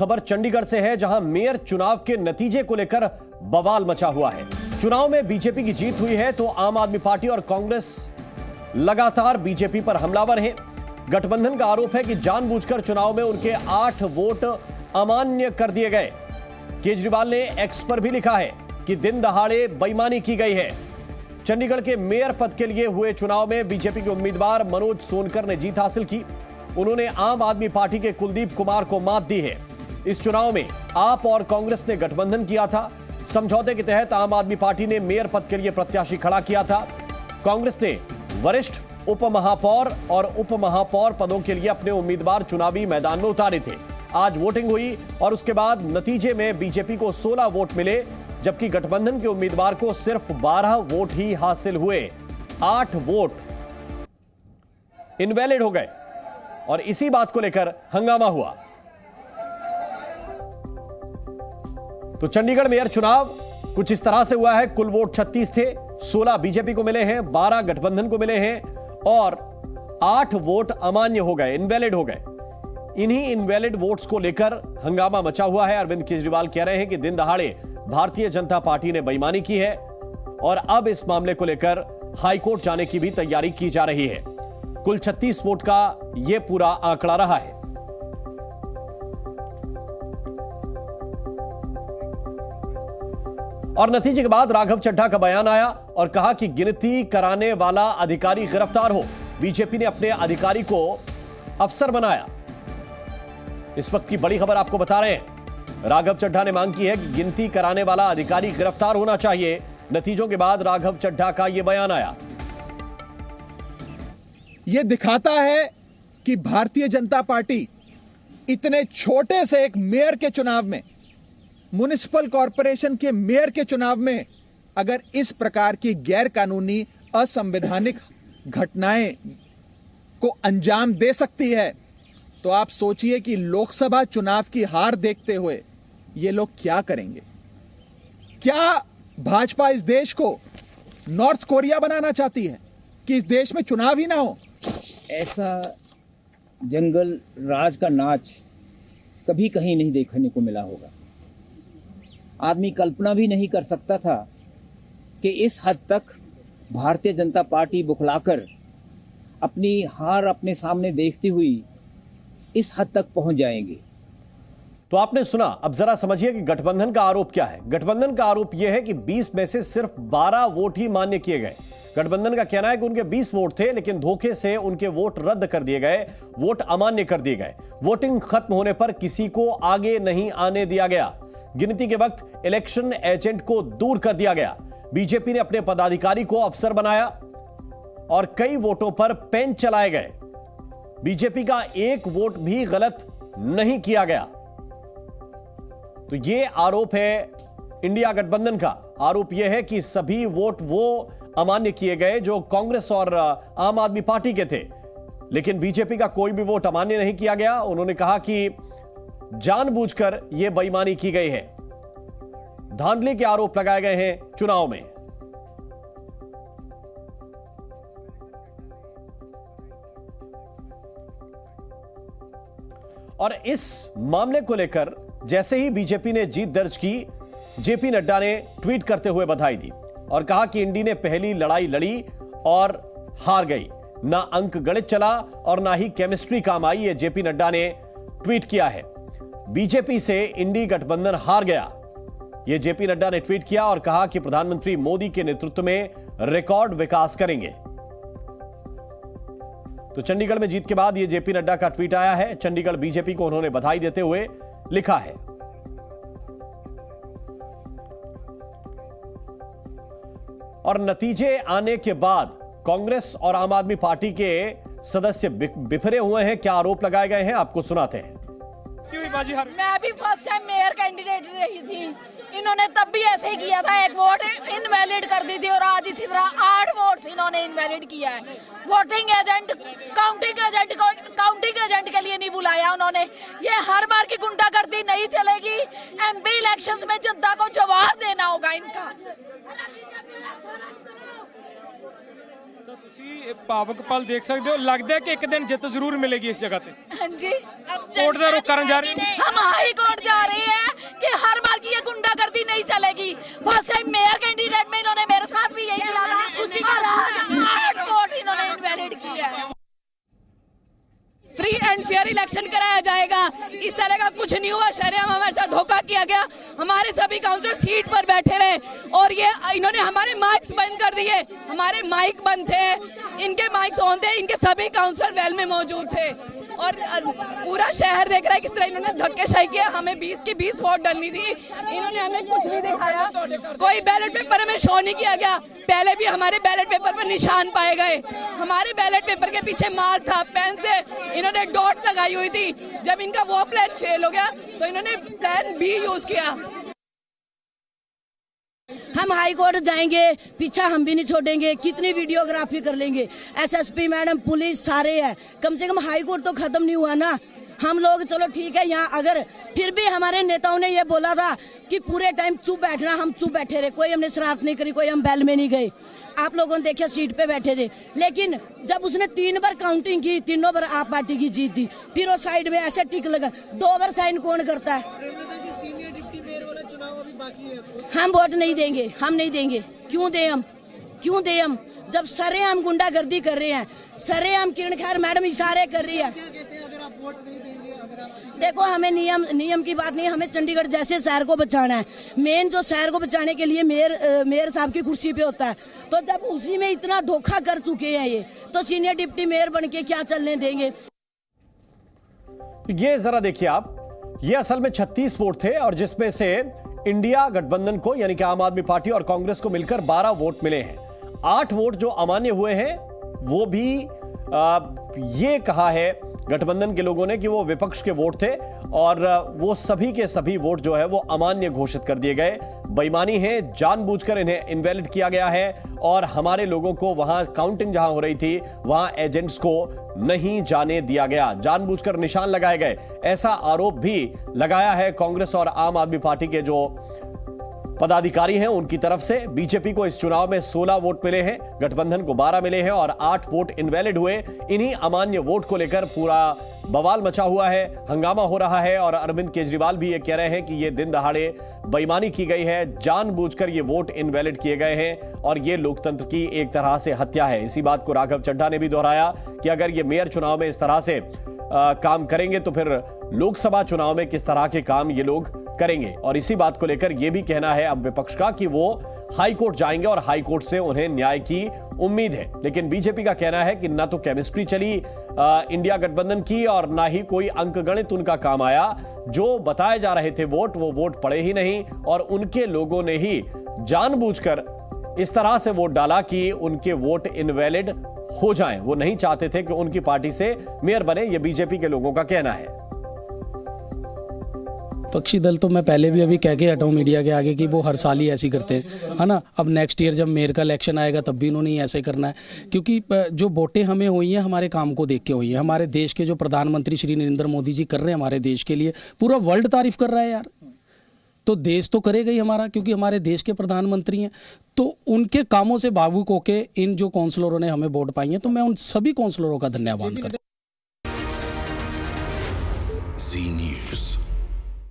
खबर चंडीगढ़ से है, जहां मेयर चुनाव के नतीजे को लेकर बवाल मचा हुआ है। चुनाव में बीजेपी की जीत हुई है तो आम आदमी पार्टी और कांग्रेस लगातार बीजेपी पर हमलावर हैं। गठबंधन का आरोप है कि जानबूझकर चुनाव में उनके 8 वोट अमान्य कर दिए गए। केजरीवाल ने एक्स पर भी लिखा है कि दिन दहाड़े बेईमानी की गई है। चंडीगढ़ के मेयर पद के लिए हुए चुनाव में बीजेपी के उम्मीदवार मनोज सोनकर ने जीत हासिल की। उन्होंने आम आदमी पार्टी के कुलदीप कुमार को मात दी है। इस चुनाव में आप और कांग्रेस ने गठबंधन किया था। समझौते के तहत आम आदमी पार्टी ने मेयर पद के लिए प्रत्याशी खड़ा किया था। कांग्रेस ने वरिष्ठ उप महापौर और उप महापौर पदों के लिए अपने उम्मीदवार चुनावी मैदान में उतारे थे। आज वोटिंग हुई और उसके बाद नतीजे में बीजेपी को 16 वोट मिले, जबकि गठबंधन के उम्मीदवार को सिर्फ 12 वोट ही हासिल हुए। 8 वोट इनवैलिड हो गए और इसी बात को लेकर हंगामा हुआ। तो चंडीगढ़ मेयर चुनाव कुछ इस तरह से हुआ है। कुल वोट 36 थे, 16 बीजेपी को मिले हैं, 12 गठबंधन को मिले हैं और 8 वोट अमान्य हो गए, इनवैलिड हो गए। इन्हीं इनवैलिड वोट्स को लेकर हंगामा मचा हुआ है। अरविंद केजरीवाल कह रहे हैं कि दिन दहाड़े भारतीय जनता पार्टी ने बेईमानी की है और अब इस मामले को लेकर हाईकोर्ट जाने की भी तैयारी की जा रही है। कुल 36 वोट का यह पूरा आंकड़ा रहा है। और नतीजे के बाद राघव चड्ढा का बयान आया और कहा कि गिनती कराने वाला अधिकारी गिरफ्तार हो। बीजेपी ने अपने अधिकारी को अफसर बनाया। इस वक्त की बड़ी खबर आपको बता रहे हैं। राघव चड्ढा ने मांग की है कि गिनती कराने वाला अधिकारी गिरफ्तार होना चाहिए। नतीजों के बाद राघव चड्ढा का यह बयान आया। यह दिखाता है कि भारतीय जनता पार्टी इतने छोटे से एक मेयर के चुनाव में, म्युनिसिपल कॉरपोरेशन के मेयर के चुनाव में, अगर इस प्रकार की गैर कानूनी असंवैधानिक घटनाएं को अंजाम दे सकती है, तो आप सोचिए कि लोकसभा चुनाव की हार देखते हुए ये लोग क्या करेंगे। क्या भाजपा इस देश को नॉर्थ कोरिया बनाना चाहती है कि इस देश में चुनाव ही ना हो? ऐसा जंगल राज का नाच कभी कहीं नहीं देखने को मिला होगा। आदमी कल्पना भी नहीं कर सकता था कि इस हद तक भारतीय जनता पार्टी बुखलाकर अपनी हार अपने सामने देखती हुई इस हद तक पहुंच जाएंगे। तो आपने सुना, अब जरा समझिए कि गठबंधन का आरोप क्या है। गठबंधन का आरोप यह है कि 20 में से सिर्फ 12 वोट ही मान्य किए गए। गठबंधन का कहना है कि उनके 20 वोट थे, लेकिन धोखे से उनके वोट रद्द कर दिए गए, वोट अमान्य कर दिए गए। वोटिंग खत्म होने पर किसी को आगे नहीं आने दिया गया। गिनती के वक्त इलेक्शन एजेंट को दूर कर दिया गया। बीजेपी ने अपने पदाधिकारी को अफसर बनाया और कई वोटों पर पेन चलाए गए। बीजेपी का एक वोट भी गलत नहीं किया गया। तो यह आरोप है इंडिया गठबंधन का। आरोप यह है कि सभी वोट वो अमान्य किए गए जो कांग्रेस और आम आदमी पार्टी के थे, लेकिन बीजेपी का कोई भी वोट अमान्य नहीं किया गया। उन्होंने कहा कि जानबूझकर यह बेईमानी की गई है। धांधली के आरोप लगाए गए हैं चुनाव में। और इस मामले को लेकर जैसे ही बीजेपी ने जीत दर्ज की, जेपी नड्डा ने ट्वीट करते हुए बधाई दी और कहा कि इंडी ने पहली लड़ाई लड़ी और हार गई। ना अंक गणित चला और ना ही केमिस्ट्री काम आई। ये जेपी नड्डा ने ट्वीट किया है। बीजेपी से इंडी गठबंधन हार गया, यह जेपी नड्डा ने ट्वीट किया और कहा कि प्रधानमंत्री मोदी के नेतृत्व में रिकॉर्ड विकास करेंगे। तो चंडीगढ़ में जीत के बाद यह जेपी नड्डा का ट्वीट आया है। चंडीगढ़ बीजेपी को उन्होंने बधाई देते हुए लिखा है। और नतीजे आने के बाद कांग्रेस और आम आदमी पार्टी के सदस्य बिखरे हुए हैं। क्या आरोप लगाए गए हैं, आपको सुनाते हैं। मैं भी फर्स्ट टाइम मेयर कैंडिडेट रही थी। इन्होंने तब भी ऐसे ही किया था, एक वोट इनवैलिड कर दी थी और आज इसी तरह 8 वोट्स इन्होंने इनवैलिड किया है। वोटिंग एजेंट काउंटिंग एजेंट के लिए नहीं बुलाया उन्होंने। ये हर बार की गुंडागर्दी नहीं चलेगी। एमपी इलेक्शंस में जनता को जवाब देना होगा इनका। तो ਤੁਸੀਂ ਭਾਵਕ ਪਲ ਦੇਖ ਸਕਦੇ ਹੋ। ਲੱਗਦਾ ਹੈ ਕਿ ਇੱਕ ਦਿਨ ਜਿੱਤ ਜ਼ਰੂਰ ਮਿਲੇਗੀ ਇਸ ਜਗ੍ਹਾ ਤੇ। ਹਾਂਜੀ, ਕੋਰਟ ਦਾ ਰੁਖ ਕਰਨ ਜਾ ਰਹੇ ਨੇ। हम हाई कोर्ट इलेक्शन कराया जाएगा। इस तरह का कुछ नहीं हुआ, शरेआम हमारे साथ धोखा किया गया। हमारे सभी काउंसलर सीट पर बैठे रहे और ये इन्होंने हमारे माइक्स बंद कर दिए। हमारे माइक बंद थे, इनके माइक्स ऑन थे, इनके सभी काउंसलर वेल में मौजूद थे और पूरा शहर देख रहा है किस तरह इन्होंने धक्केशाही किया। हमें 20 की 20 वोट डालनी थी, इन्होंने हमें कुछ नहीं दिखाया, कोई बैलेट पेपर हमें शो नहीं किया गया। पहले भी हमारे बैलेट पेपर पर निशान पाए गए, हमारे बैलेट पेपर के पीछे मार्क था, पेन से इन्होंने डॉट लगाई हुई थी। जब इनका वो प्लान फेल हो गया तो इन्होंने प्लान बी यूज किया। हम हाई कोर्ट जाएंगे, पीछा हम भी नहीं छोड़ेंगे, कितनी वीडियोग्राफी कर लेंगे। एसएसपी मैडम, पुलिस सारे है, कम से कम हाई कोर्ट तो खत्म नहीं हुआ ना। हम लोग चलो ठीक है यहाँ, अगर फिर भी हमारे नेताओं ने ये बोला था कि पूरे टाइम चुप बैठना, हम चुप बैठे रहे, कोई हमने शरारत नहीं करी, कोई हम बैल में नहीं गए। आप लोगों ने देखा सीट पे बैठे थे, लेकिन जब उसने 3 बार काउंटिंग की, तीनों बार आप पार्टी की जीत दी, फिर वो साइड में ऐसे टिक लगा। 2 बार साइन कौन करता है? हम वोट नहीं देंगे, हम नहीं देंगे। क्यों दे हम, क्यों दे हम? जब सरेआम गुंडागर्दी कर रहे हैं, सरेआम किरण खैर मैडम इशारे कर रही है। देखो हमें नियम की बात नहीं, हमें चंडीगढ़ जैसे शहर को बचाना है। मेन जो शहर को बचाने के लिए मेयर साहब की कुर्सी पे होता है, तो जब उसी में इतना धोखा कर चुके हैं ये, तो सीनियर डिप्टी मेयर बन के क्या चलने देंगे? ये जरा देखिए आप, ये असल में 36 वोट थे और जिसमें से इंडिया गठबंधन को यानी कि आम आदमी पार्टी और कांग्रेस को मिलकर 12 वोट मिले हैं। 8 वोट जो अमान्य हुए हैं वो भी ये कहा है गठबंधन के लोगों ने कि वो विपक्ष के वोट थे और वो सभी के सभी वोट जो है वो अमान्य घोषित कर दिए गए। बेईमानी है, जानबूझकर इन्हें इनवैलिड किया गया है और हमारे लोगों को वहां काउंटिंग जहां हो रही थी वहां एजेंट्स को नहीं जाने दिया गया, जानबूझकर निशान लगाए गए, ऐसा आरोप भी लगाया है कांग्रेस और आम आदमी पार्टी के जो पदाधिकारी हैं उनकी तरफ से। बीजेपी को इस चुनाव में 16 वोट मिले हैं, गठबंधन को 12 मिले हैं और 8 वोट इनवैलिड हुए। इन्हीं अमान्य वोट को लेकर पूरा बवाल मचा हुआ है, हंगामा हो रहा है और अरविंद केजरीवाल भी ये कह रहे हैं कि ये दिन दहाड़े बेईमानी की गई है, जानबूझकर ये वोट इनवैलिड किए गए हैं और ये लोकतंत्र की एक तरह से हत्या है। इसी बात को राघव चड्ढा ने भी दोहराया कि अगर ये मेयर चुनाव में इस तरह से काम करेंगे तो फिर लोकसभा चुनाव में किस तरह के काम ये लोग करेंगे। और इसी बात को लेकर यह भी कहना है अब विपक्ष का कि वो हाई कोर्ट जाएंगे और हाई कोर्ट से उन्हें न्याय की उम्मीद है। लेकिन बीजेपी का कहना है कि ना तो केमिस्ट्री चली इंडिया गठबंधन की और ना ही कोई अंकगणित उनका काम आया। जो बताए जा रहे थे वोट, वो वोट पड़े ही नहीं और उनके लोगों ने ही जानबूझकर इस तरह से वोट डाला कि उनके वोट इनवैलिड हो जाएं। वो नहीं चाहते थे कि उनकी पार्टी से मेयर बने, ये बीजेपी के लोगों का कहना है। विपक्षी दल तो मैं पहले भी अभी कह के हटा हूं मीडिया के आगे कि वो हर साल ही ऐसी करते हैं, है ना। अब नेक्स्ट ईयर जब मेयर का इलेक्शन आएगा तब भी उन्होंने ऐसे करना है, क्योंकि जो वोटें हमें हुई हैं हमारे काम को देख के हुई है। हमारे देश के जो प्रधानमंत्री श्री नरेंद्र मोदी जी कर रहे हैं हमारे देश के लिए, पूरा वर्ल्ड तारीफ कर रहा है यार, तो देश तो करेगा ही हमारा, क्योंकि हमारे देश के प्रधानमंत्री हैं। तो उनके कामों से भावुक होके इन जो काउंसलरों ने हमें वोट पाई हैं, तो मैं उन सभी काउंसलरों का धन्यवाद करता हूं।